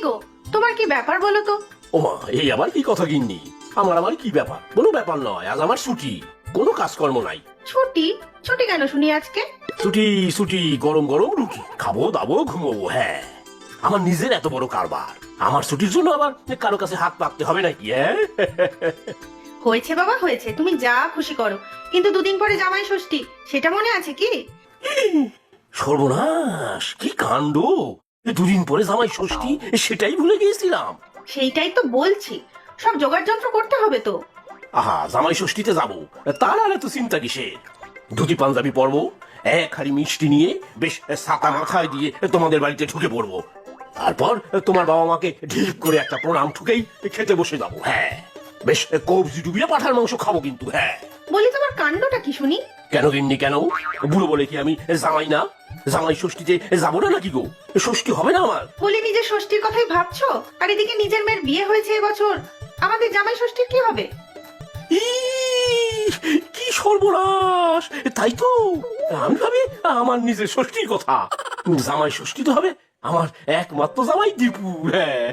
গো, তোমার কি ব্যাপার বলো তো? ওমা, এই আবার কি কথা গিন্নি? আমার কি ব্যাপার? কোনো ব্যাপার নয়, আজ আমার ছুটি, কোনো কাজকর্ম নাই। ছুটি? ছুটি কেন শুনি আজকে? ছুটি, গরম গরম রুটি খাবো, দাবো, ঘুমোবো। হ্যাঁ, আমার নিজের এত বড় কারবার, আমার ছুটির জন্য আবার কারো কাছে হাত পাততে হবে নাকি? হ্যাঁ, হয়েছে বাবা হয়েছে, তুমি যা খুশি করো, কিন্তু দুদিন পরে জামাই ষষ্ঠী, সেটা মনে আছে কি? সর্বনাশ, কি কাণ্ড! দুদিন পরে জামাই ষষ্ঠী, সেটাই ভুলে গিয়েছিলাম। সেইটাই তো বলছি, সব জোগাড় যন্ত্র করতে হবে তো। আহা, জামাই ষষ্ঠীতে যাবো, তার আর এত চিন্তা কিসের? ধুতি পাঞ্জাবি পরবো, এক হাড়ি মিষ্টি নিয়ে বেশ ছাতা মাথায় দিয়ে তোমাদের বাড়িতে ঢুকে পড়বো। তারপর তোমার বাবা মাকে ঢিপ করে একটা প্রণাম ঠুকেই খেতে বসে যাবো। হ্যাঁ, বেশ কবজি ডুবিয়ে পাঠার মাংস খাবো কিন্তু। হ্যাঁ, বলি তোমার কাণ্ডটা কি শুনি? কেন গিন্নি কেন? বুড়ো বলে কি আমি জামাই না? জামাই ষষ্ঠীতে যাবো না নাকি গো? ষষ্ঠী হবে না আমার? বলি নিজের ষষ্ঠীর কথাই ভাবছো, আর এদিকে নিজের মেয়ের বিয়ে হয়েছে এবছর, আমাদের জামাই ষষ্ঠীর কি হবে? ইস, কি সর্বনাশ! তাই তো আমি ভাবি আমার নিজের ষষ্ঠীর কথা। জামাই ষষ্ঠী তো হবে আমার একমাত্র জামাই দীপু। হ্যাঁ,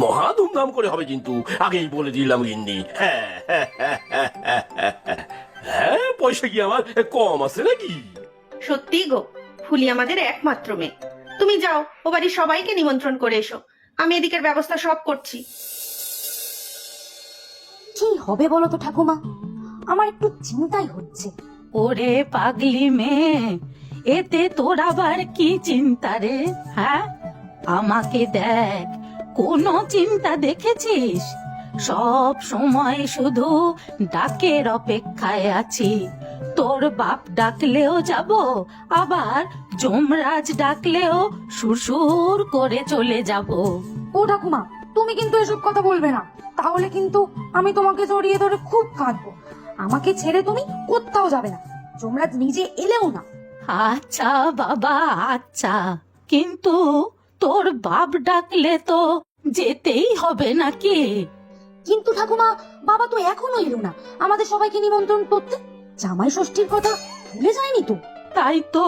মহা ধুমধাম করে হবে কিন্তু, আগেই বলে দিলাম গিন্নি। হ্যাঁ, পয়সা কি আমার কম আছে নাকি? সত্যি গো, ফুলি আমাদের একমাত্র মেয়ে। তুমি যাও, ও বাড়ির সবাইকে নিমন্ত্রণ করে এসো, আমি এদিকের ব্যবস্থা সব করছি। কি হবে বলো তো ঠাকুমা, আমার একটু চিন্তাই হচ্ছে। ওরে পাগলি মেয়ে, এতে তোর আবার কি চিন্তা রে? হ্যাঁ, আমাকে দেখ, কোনো চিন্তা দেখেছিস? সব সময় শুধু ডাকের অপেক্ষায় আছি। তোর বাপ ডাকলেও যাব, আবার যমরাজ ডাকলেও সুরসুর করে চলে যাব। ও ঠাকুমা, তুমি কিন্তু এসব কথা বলবে না, তাহলে কিন্তু আমি তোমাকে জড়িয়ে ধরে খুব কাঁদবো। আমাকে ছেড়ে তুমি কোথাও যাবে না, যমরাজ নিজে এলেও না। আচ্ছা বাবা, আচ্ছা, কিন্তু তোর বাপ ডাকলে তো যেতেই হবে নাকি? কিন্তু ঠাকুমা, বাবা তো এখনো এলো না আমাদের সবাইকে নিমন্ত্রণ করতে। জামাই ষষ্ঠীর কথা ভুলে যায়নি তো? তাই তো,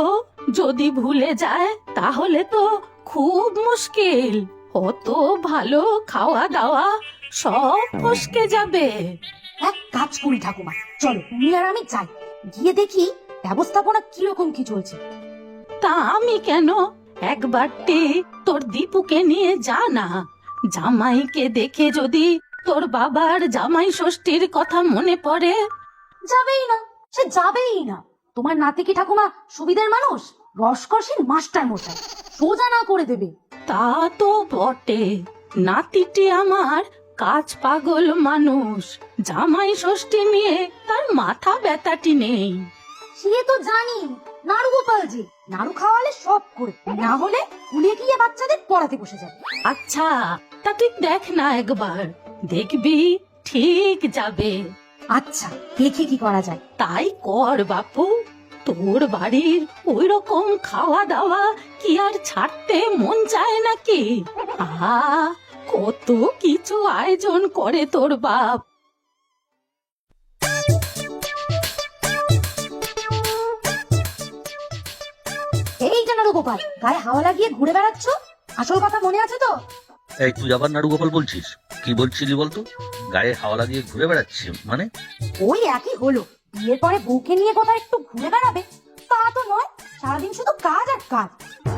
যদি ভুলে যায় তাহলে তো খুব মুশকিল। অত ভালো খাওয়া দাওয়া সব ফসকে যাবে। এক কাজ করি ঠাকুমা, চলো তুমি আর আমি যাই, গিয়ে দেখি ব্যবস্থাপনা কিরকম কি চলছে। তা আমি কেন? একবারটি তোর দীপুকে নিয়ে যা না, জামাইকে দেখে যদি তোর বাবার জামাই ষষ্ঠীর কথা মনে পড়ে। যাবেই না, সে যাবেই না। তোমার নাতি কি ঠাকুমা সুবিধের মানুষ? রসকসীর মাস্টার মশাই, সোজা না করে দেবে। তা তো বটে, নাতিটি আমার কাজ পাগল মানুষ, জামাই ষষ্ঠী নিয়ে তার মাথা ব্যথাটি নেই। সে তো জানি, নাড়ু গোপাল যে নাড়ু খাওয়ালে সব করে, না হলে স্কুলে গিয়ে বাচ্চাদের পড়াতে বসে যাবে। আচ্ছা, তা তুই দেখ না একবার, দেখবি ঠিক যাবে। আচ্ছা, দেখি কি করা যায়। তাই কর বাপু, তোর বাড়ির ওই রকম খাওয়া দাওয়া কি আর ছাড়তে মন চায় নাকি? আহা, কত কিছু আয়োজন করে তোর বাপ। এই যে নাড়ু গোপাল, গায়ে হাওয়া লাগিয়ে ঘুরে বেড়াচ্ছ, আসল কথা মনে আছে তো? এই তুই আবার নাড়ু গোপাল বলছিস? কি বলছিলি বলতো? গায়ে হাওয়া লাগিয়ে ঘুরে বেড়াচ্ছি মানে? ওই একই হলো, বিয়ের পরে বউকে নিয়ে কোথাও একটু ঘুরে বেড়াবে তা তো নয়, সারাদিন শুধু কাজ আর কাজ।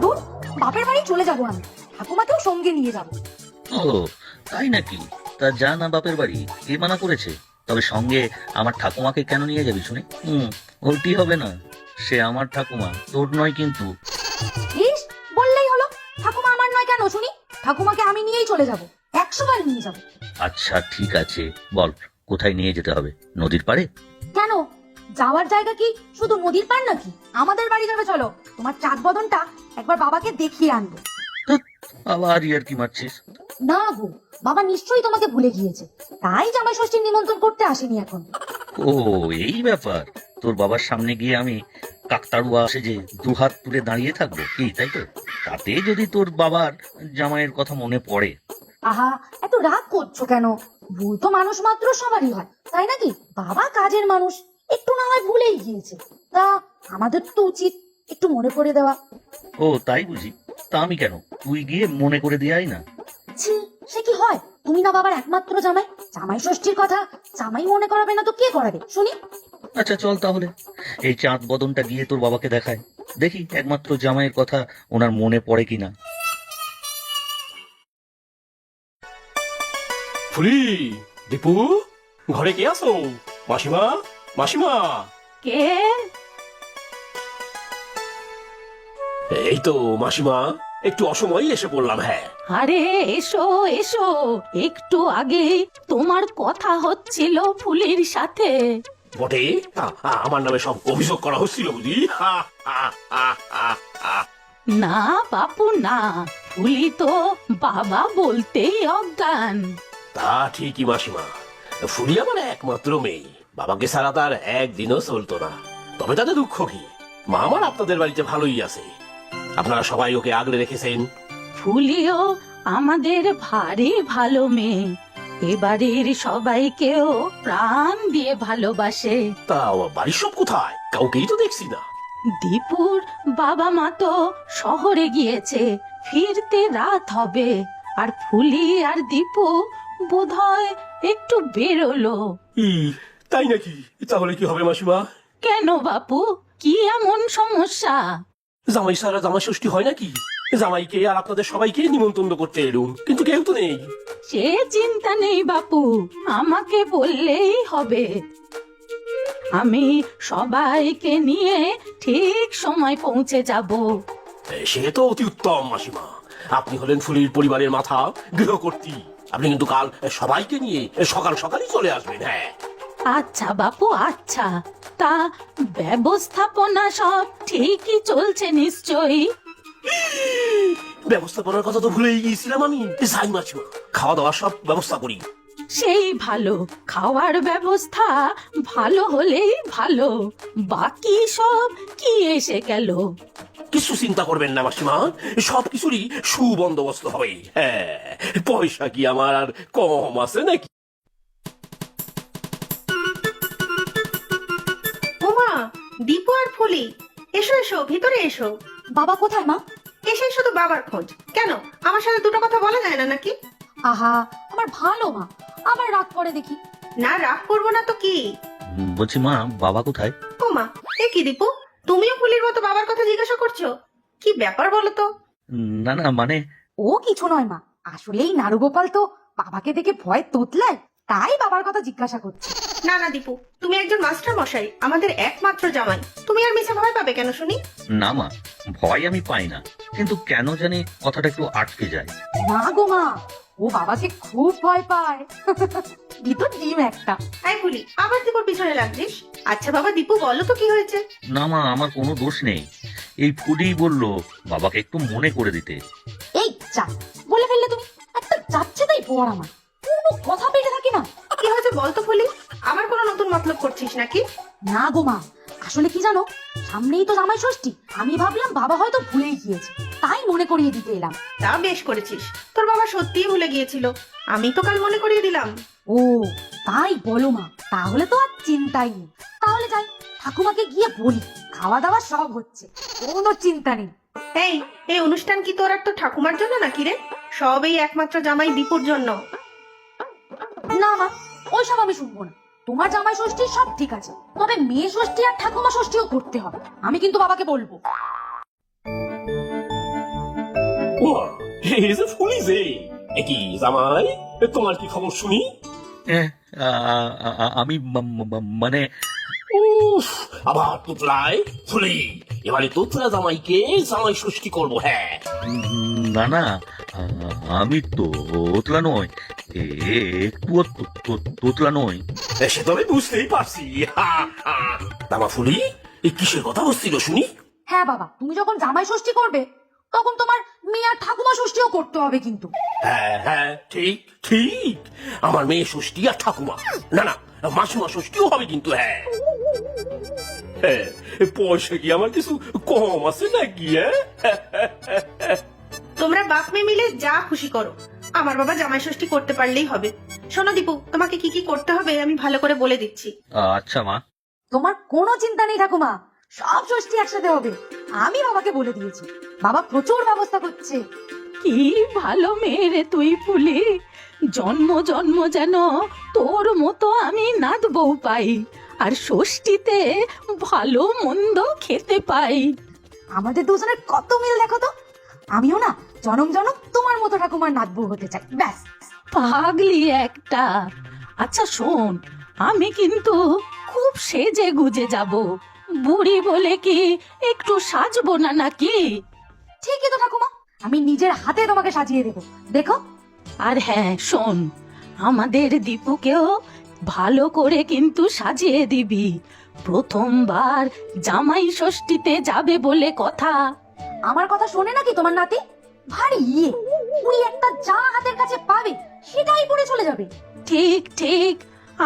দূর, বাপের বাড়ি চলে যাবো আমি, ঠাকুমাকেও সঙ্গে নিয়ে যাবো। ও তাই নাকি? তা যা না বাপের বাড়ি, কে মানা করেছে? তবে সঙ্গে আমার ঠাকুমাকে কেন নিয়ে যাবি শুনি? ওটি হবে না, সে আমার ঠাকুমা, তোর নয় কিন্তু। ইস, বললেই হলো, ঠাকুমা আমার নয় কেন শুনি? ঠাকুমাকে আমি নিয়েই চলে যাবো, 100 বার নিয়ে যাবো। আচ্ছা ঠিক আছে, বল কোথায় নিয়ে যেতে হবে? নদীর পাড়ে? কেন, যাওয়ার জায়গা কি শুধু নদীর পার নাকি? আমাদের বাড়ি যাবে, চলো। তোমার চাঁদ বদনটা একবার বাবাকে দেখিয়ে আনবো। ধ্যাৎ, আবার ইয়ার কি মারছিস? না গো, বাবা নিশ্চয়ই তোমাকে ভুলে গিয়েছে, তাই জামাই ষষ্ঠীর নিমন্ত্রণ করতে আসেনি এখন। ও এই ব্যাপার, তোর বাবার সামনে গিয়ে আমি কাকতাড়ুয়া সেজে দুহাত তুলে দাঁড়িয়ে থাকবো কি, তাই তো? তাতে যদি তোর বাবার জামাইয়ের কথা মনে পড়ে। আহা, এত রাগ করছো কেন? ভুল তো মানুষ মাত্র সবারই হয়, তাই নাকি? বাবা কাজের মানুষ, একটু না হয় ভুলেই গিয়েছে, তা আমাদের তো উচিত একটু মনে করে দেওয়া। ও তাই বুঝি? তা আমি কেন, তুই গিয়ে মনে করে দিয়ে আয় না। ছি, সে কি হয়? তুমি না বাবার একমাত্র জামাই, জামাই ষষ্ঠীর কথা জামাই মনে করাবে না তো কে করাবে শুনি? আচ্ছা চল তাহলে, এই চাঁদ বদনটা গিয়ে তোর বাবাকে দেখায়, দেখি একমাত্র জামাইয়ের কথা ওনার মনে পড়ে কিনা। ফুলি, দীপু, ঘরে কে আছো? মাসিমা, মাসিমা। কে? এই তো মাসিমা, একটু অসময়ে এসে পড়লাম। হ্যাঁ, আরে এসো এসো, একটু আগে তোমার কথা হচ্ছিল ফুলির সাথে। বটে? আমার নামে সব অভিযোগ করা হচ্ছিল বুঝি? না বাপু না, ফুলি তো বাবা বলতেই অজ্ঞান। তা ঠিকই মাসিমা, ফুলি আমার একমাত্র মেয়ে, বাবাকে ছাড়া তার একদিনও চলতো না। তবে তাতে দুঃখ কি, মা আমার আপনাদের বাড়িতে ভালোই আছে, আপনারা সবাই ওকে আগলে রেখেছেন। ফুলিও আমাদের ভারী ভালো মেয়ে, এবারের সবাইকেও প্রাণ দিয়ে ভালোবাসে। তা বাড়ির সব কোথায়? কাউকেই তো দেখছি না। দীপুর বাবা মা তো শহরে গিয়েছে, ফিরতে রাত হবে। আর ফুলি আর দীপু বোধহয় একটু বেরোলো। তাই নাকি? তাহলে কি হবে মাসিমা? কেন বাপু, কি এমন সমস্যা? জামাই সারা জামাই ষষ্ঠী হয় নাকি? জামাইকে আর আপনাদের সবাইকে নিমন্ত্রণ করতে এলুম, কিন্তু কেউ তো নেই। সে চিন্তা নেই বাপু, আমাকে বললেই হবে। আমি সবাইকে নিয়ে ঠিক সময় পৌঁছে যাব। সে তো অতি উত্তম মাসিমা, আপনি হলেন ফুলির পরিবারের মাথা, গৃহকর্ত্রী। আপনি কিন্তু কাল সবাইকে নিয়ে সকাল সকালই চলে আসবেন। হ্যাঁ আচ্ছা বাপু, আচ্ছা। তা ব্যবস্থাপনা সব ঠিকই চলছে নিশ্চয়ই? ব্যবস্থাপনার কথা তো ভুলেই গিয়েছিলাম আমি। যাই মাসিমা, খাওয়া দাওয়ার সব ব্যবস্থা করি। সেই ভালো, খাওয়ার ব্যবস্থা ভালো হলেই ভালো, বাকি সব কি এসে গেল। কিছু চিন্তা করবেন না মাসিমা, সবকিছুরই সুবন্দোবস্ত হবে। হ্যাঁ, পয়সা কি আমার আর কম আছে নাকি? ওমা, দীপু আর ফুলি, এসো এসো, ভিতরে এসো। বাবা কোথায় মা? এসে শুধু বাবার খোঁজ কেন? আমার সাথে দুটো কথা বলা যায় না নাকি? আহা, আমার ভালো মা, আবার রাগ করে দেখি। না, রাগ করবো না তো কি। বলছি মা, বাবা কোথায়? ওমা, এ কি দীপু, তুমিও ফুলির মতো বাবার কথা জিজ্ঞাসা করছো? কি ব্যাপার বলো তো? না না, মানে ও কিছু নয় মা, আসলেই নারুগোপাল তো বাবাকে দেখে ভয় তোতলায়, তাই বাবার কথা জিজ্ঞাসা করছে। না না দীপু, তুমি একজন মাস্টার মশাই, আমাদের একমাত্র জামাই, তুমি আর মিছে ভয় পাবে কেন শুনি? না মা, ভয় আমি পাই না, কিন্তু কেন জানি কথাটা একটু আটকে যায়। না গো মা, ও বাবাকে খুব ভয় পায়। ভিতর ডিম একটা। আই ফুলি, আবার দীপুর পিছনে লাগছিস? আচ্ছা বাবা দীপু, বলো তো কি হয়েছে? না মা, আমার কোনো দোষ নেই, এই ফুডি বললো বাবাকে একটু মনে করে দিতে। এই যা বলে ফেললে তুমি, একটা যাচ্ছে তাই পড়, আমার কোনো কথা পেটে থাকে না। কি হয়েছে বলতো ফুলি, আবার কোনো নতুন মতলব করছিস নাকি? না গো মা, আসলে কি জানো, সামনেই তো জামাই ষষ্ঠী, আমি ভাবলাম বাবা হয়তো ভুলেই গিয়েছে, তাই মনে করিয়ে দিতে এলাম। তা বেশ করেছিস, তোর বাবা সত্যিই ভুলে গিয়েছিল, আমি তো কাল মনে করিয়ে দিলাম। ও তাই বলো মা, তাহলে তো আর চিন্তাই নেই। তাহলে যাই, ঠাকুমাকে গিয়ে বলি খাওয়া দাওয়া সব হচ্ছে, কোনো চিন্তা নেই। এই এই অনুষ্ঠান কি তোর আর তোর ঠাকুমার জন্য নাকি রে? সব এই একমাত্র জামাই দীপুর জন্য। না মা, ওইসব আমি শুনবো না। তোমার জামাই ষষ্ঠী সব ঠিক আছে, তবে মেয়ে ষষ্ঠী আর ঠাকুমা ষষ্ঠীও করতে হবে, আমি কিন্তু বাবাকে বলবো। ফুলি যে কি জামাই, তোমার কি খবর শুনি? আমি মানে উফ, আবার তোতলায় ফুলি, এবারে তোতলা জামাইকে জামাই ষষ্ঠী করবো। হ্যাঁ, না না, আমি তো তোতলা নই, একটুও তোতলা নই। সে তো আমি বুঝতেই পারছি। দামা ফুলি, এই কিসের কথা হচ্ছিল শুনি? হ্যাঁ বাবা, তুমি যখন জামাই ষষ্ঠী করবে তখন তোমার মেয়ে আর ঠাকুমা ষষ্ঠীও করতে হবে কিন্তু। হ্যাঁ হ্যাঁ, ঠিক ঠিক, আমার মেয়ে ষষ্ঠী আর ঠাকুমা, না না মাসিমা ষষ্ঠীও হবে কিন্তু। হ্যাঁ হ্যাঁ, পয়সা কি আমার কিছু কম আছে নাকি? তোমরা বাপ মেয়ে মিলে যা খুশি করো, আমার বাবা জামাই ষষ্ঠী করতে পারলেই হবে। শোনো দীপু, তোমাকে কি কি করতে হবে আমি ভালো করে বলে দিচ্ছি। আচ্ছা মা। তোমার কোনো চিন্তা নেই ঠাকুমা, সব ষষ্ঠী একসাথে হবে। আমি বাবাকে বলে দিয়েছি, বাবা প্রচুর ব্যবস্থা করছে। কি ভালো মেয়ে রে তুই ফুলি, জন্ম জন্ম যেন তোর মতো আমি নাত বউ পাই, আর ষষ্ঠীতে ভালো মন্দ খেতে পাই। আমাদের দুজনের কত মিল দেখো তো। আমিও না জনম জনম তোমার মতো ঠাকুমার নাতবু হতে চাই, ব্যাস। পাগলি একটা। আচ্ছা শোন, আমি কিন্তু খুব সেজে গুজে যাব, বুড়ি বলে কি একটু সাজবো না নাকি? ঠিকই তো ঠাকুমা, আমি নিজের হাতে তোমাকে সাজিয়ে দেবো, দেখো। আর হ্যাঁ শোন, আমাদের দীপুকেও ভালো করে কিন্তু সাজিয়ে দিবি, প্রথমবার জামাই ষষ্ঠীতে যাবে বলে কথা। আমার কথা শোনে নাকি তোমার নাতি? ভারী ইয়ে, ওই একটা যা হাতের কাছে পাবে সেটাই পরে চলে যাবে। ঠিক ঠিক,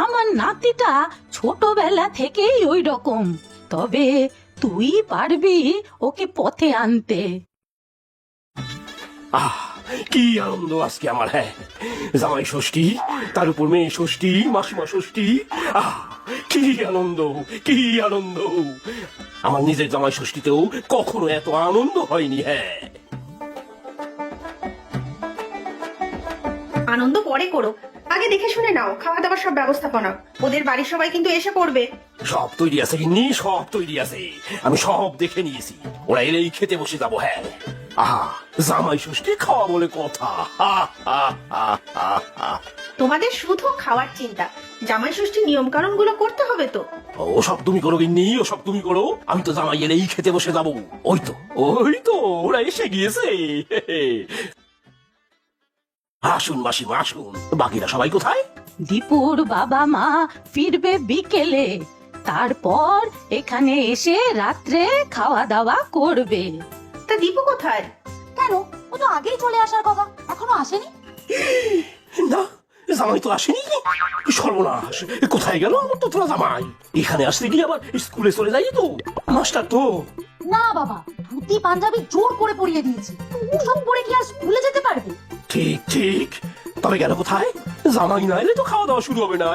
আমার নাতিটা ছোটবেলা থেকেই ওই রকম, তবে তুই পারবি ওকে পথে আনতে। আহ কি আনন্দ আজকে আমার, হ্যাঁ জামাই ষষ্ঠী, তার উপর মেয়ে ষষ্ঠী, মাসিমা ষষ্ঠী। আহ কি আনন্দ, কি আনন্দ! আমার নিজের জামাই ষষ্ঠীতেও কখনো এত আনন্দ হয়নি। হ্যাঁ, আনন্দ পরে করো, আগে দেখে শুনে নাও খাওয়া দাওয়ার সব ব্যবস্থাপনা। ওদের বাড়ির সবাই কিন্তু এসে পড়বে। সব তৈরি আছে গিন্নি, সব তৈরি আছে, আমি সব দেখে নিয়েছি। ওরা এলেই খেতে বসে যাবো। হ্যাঁ, আহা জামাই ষষ্ঠী খাওয়া বলে কথা। হা, হা, হা, হা, হা। তোমাদের শুধু খাওয়ার চিন্তা, জামাই ষষ্ঠীর নিয়ম কানুন গুলো করতে হবে তো। ও সব তুমি করো গিন্নি, ও সব তুমি করো, আমি তো জামাই এলেই খেতে বসে যাবো। ওই তো ওরা এসে গিয়েছে। আসুন মাসিমা আসুন, বাকিরা সবাই কোথায়? দীপুর বাবা মা ফিরবে বিকেলে, তারপর এখানে এসে রাত্রে খাওয়া দাওয়া করবে। তা দীপু কোথায়? কেন, ও তো আগেই চলে আসার কথা, এখনো আসেনি। না, জামাই তো আসেনি। সর্বনাশ, কোথায় গেল আমার তো তোরা জামাই? এখানে আসতে গিয়ে আবার স্কুলে চলে যাই তো, মাস্টার তো। না বাবা, ধুতি পাঞ্জাবি জোর করে পরিয়ে দিয়েছি, ওসব পরে কি আর স্কুলে যেতে পারবে? ঠিক ঠিক, তবে গেল কোথায়? জামাই না এলে তো খাওয়া দাওয়া শুরু হবে না।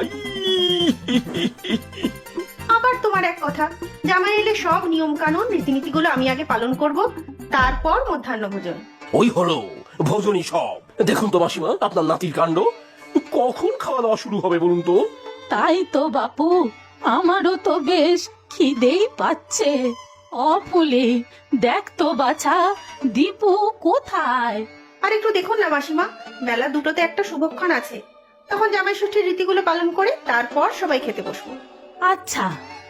আবার তোমার এক কথা, জামাই এলে সব নিয়ম কানুন রীতিনীতি গুলো আমি আগে পালন করব, তারপর মধ্যাহ্ন ভোজন। ওই হলো ভোজনই সব। দেখুন তো মাসিমা, আপনার নাতির কাণ্ড। কখন খাওয়া দাওয়া শুরু হবে বলুন তো? তাই তো বাপু, আমারও তো বেশ খিদেই পাচ্ছে। অপুলি, দেখ তো বাছা, দীপু কোথায়? আর একটু দেখুন না মাসিমা, বেলা দুটোতে একটা শুভক্ষণ আছে, তখন জামাই ষষ্ঠীর রীতিগুলো পালন করে তারপর সবাই খেতে বসবো। আচ্ছা,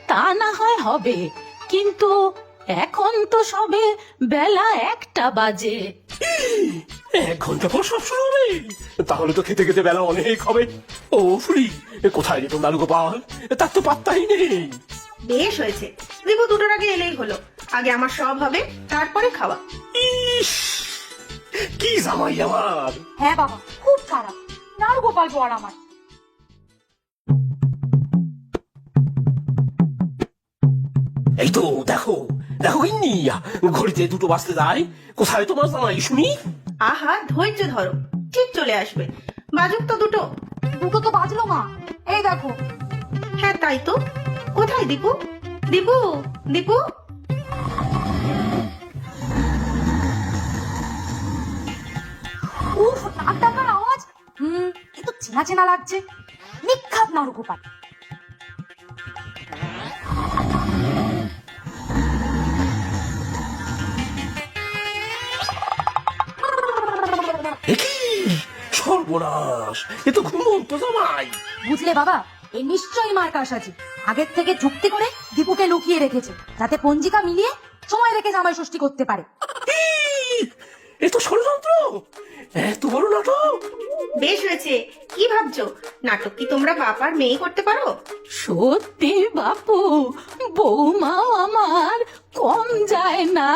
তা না হয় হবে, কিন্তু এখন তো সবে বেলা 1টা বাজে। 1 ঘন্টা পর সব শুরু হবে? তাহলে তো খেতে খেতে বেলা অনেক হবে। ও ফুলি, কোথায় রে তোর লালু গোপাল? তার তো পাত্তাই নেই। বেশ হয়েছে, দীপু দুটোর আগে এলেই হলো, আগে আমার সব হবে তারপরে খাওয়া। ইস, কি জামাই আমার! হ্যাঁ বাবা, খুব খারাপ, নাড়ু গোপাল বর আমার। এই তো দেখো দেখো গিন্নি, ঘড়িতে 2টো বাজতে যায়। কোথায় তোমার জামাই শুনি? আহা ধৈর্য ধরো, ঠিক চলে আসবে, বাজুক তো দুটো। দুটো তো বাজলো মা, এই দেখো। হ্যাঁ তাই তো, কোথায় দীপু? দীপু, দীপু। উফ, নাক ডাকার আওয়াজ। কিন্তু চেনা চেনা লাগছে, নিখাত নাড়ু গোপাল। সর্বনাশ, এ তো ঘুমন্ত জামাই। বুঝলে বাবা, এ নিশ্চয়ই মার কারসাজি। আগের থেকে যুক্তি করে দীপুকে লুকিয়ে রেখেছে, যাতে পঞ্জিকা মিলিয়ে সময় রেখে জামাই ষষ্ঠী করতে পারে। এ তো ষড়যন্ত্র, এত বড় নাটক। বেশ হয়েছে, কি ভাবছো? নাটক কি তোমরা বাপ আর মেয়ে করতে পারো? সত্যি বাপু, বৌমাও আমার কম যায় না।